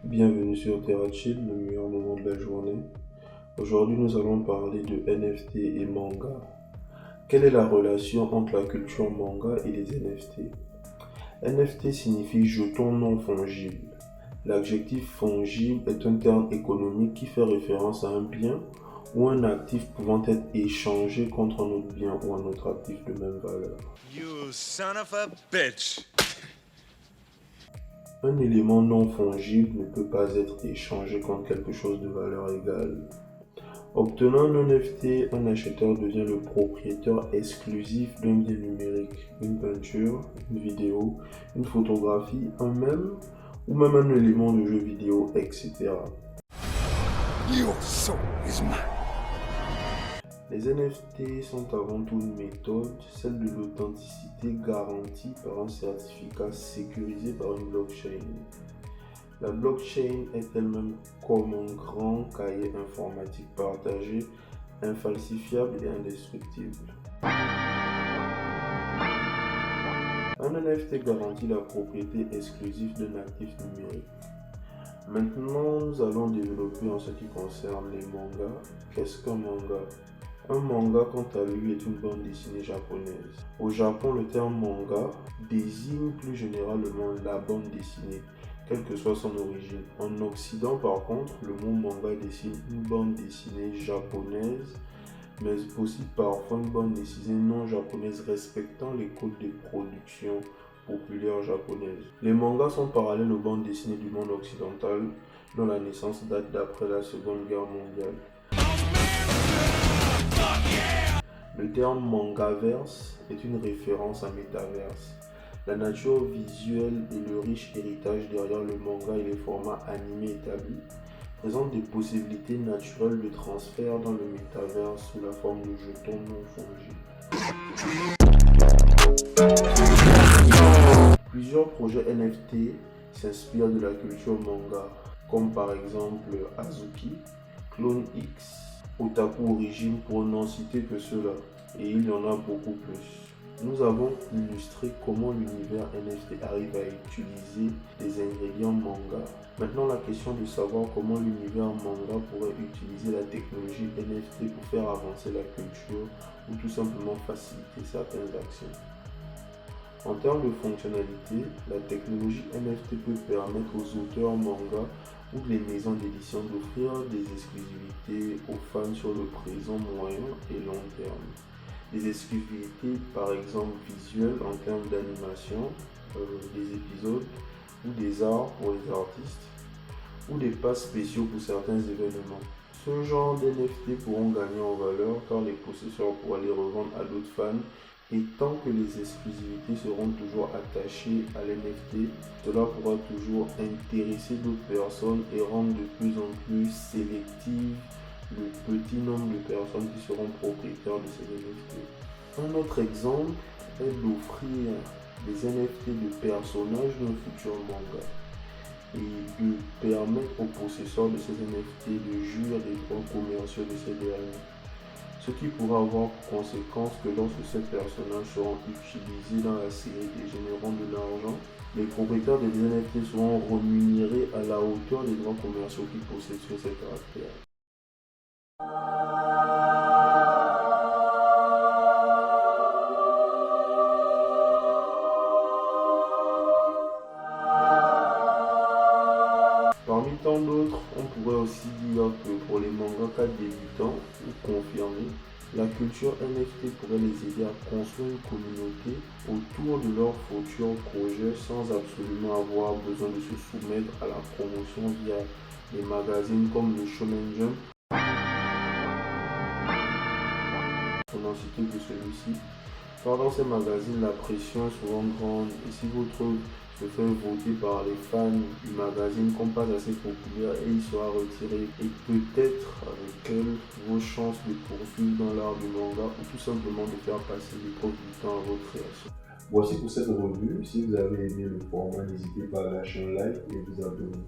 Bienvenue sur TerraChill, le meilleur moment de la journée. Aujourd'hui, nous allons parler de NFT et manga. Quelle est la relation entre la culture manga et les NFT? NFT signifie jeton non fongible. L'adjectif fongible est un terme économique qui fait référence à un bien ou un actif pouvant être échangé contre un autre bien ou un autre actif de même valeur. You son of a bitch! Un élément non fongible ne peut pas être échangé contre quelque chose de valeur égale. Obtenant un NFT, un acheteur devient le propriétaire exclusif d'un bien numérique, une peinture, une vidéo, une photographie, un mème ou même un élément de jeu vidéo, etc. Your soul is mine. Les NFT sont avant tout une méthode, celle de l'authenticité garantie par un certificat sécurisé par une blockchain. La blockchain est elle-même comme un grand cahier informatique partagé, infalsifiable et indestructible. Un NFT garantit la propriété exclusive d'un actif numérique. Maintenant, nous allons développer en ce qui concerne les mangas. Qu'est-ce qu'un manga? Un manga, quant à lui, est une bande dessinée japonaise. Au Japon, le terme manga désigne plus généralement la bande dessinée, quelle que soit son origine. En Occident, par contre, le mot manga désigne une bande dessinée japonaise, mais aussi parfois une bande dessinée non japonaise respectant les codes de production populaires japonaises. Les mangas sont parallèles aux bandes dessinées du monde occidental, dont la naissance date d'après la Seconde Guerre mondiale. Le terme mangaverse est une référence à métaverse. La nature visuelle et le riche héritage derrière le manga et les formats animés établis présentent des possibilités naturelles de transfert dans le métaverse sous la forme de jetons non fongibles. Plusieurs projets NFT s'inspirent de la culture manga, comme par exemple Azuki, Clone X, Otaku Origin pour n'en citer que ceux-là, et il y en a beaucoup plus. Nous avons illustré comment l'univers NFT arrive à utiliser des ingrédients manga. Maintenant, la question de savoir comment l'univers manga pourrait utiliser la technologie NFT pour faire avancer la culture ou tout simplement faciliter certaines actions. En termes de fonctionnalité, la technologie NFT peut permettre aux auteurs manga ou les maisons d'édition d'offrir des exclusivités aux fans sur le présent, moyen et long terme. Des exclusivités par exemple visuelles en termes d'animation, des épisodes ou des arts pour les artistes, ou des passes spéciaux pour certains événements. Ce genre d'NFT pourront gagner en valeur car les possesseurs pourront les revendre à d'autres fans. Et tant que les exclusivités seront toujours attachées à l'NFT, cela pourra toujours intéresser d'autres personnes et rendre de plus en plus sélective le petit nombre de personnes qui seront propriétaires de ces NFT. Un autre exemple est d'offrir des NFT de personnages d'un futur manga et de permettre aux possesseurs de ces NFT de jouir des droits commerciaux de ces derniers. Ce qui pourra avoir pour conséquence que lorsque ces personnages seront utilisés dans la série et générant de l'argent, les propriétaires des NFT seront rémunérés à la hauteur des droits commerciaux qu'ils possèdent sur ces caractères. Parmi tant d'autres, on pourrait aussi dire que pour les mangaka débutants ou confirmés, la culture NFT pourrait les aider à construire une communauté autour de leurs futurs projets sans absolument avoir besoin de se soumettre à la promotion via des magazines comme le Shonen Jump, pour n'en citer que celui-ci. Car dans ces magazines, la pression est souvent grande et si votre œuvre se fait voter par les fans du magazine comme pas assez populaire et il sera retiré, et peut-être avec elle vos chances de poursuivre dans l'art du manga ou tout simplement de faire passer l'épreuve du temps à votre création. Voici pour cette revue. Si vous avez aimé le format, n'hésitez pas à lâcher un like et vous abonner.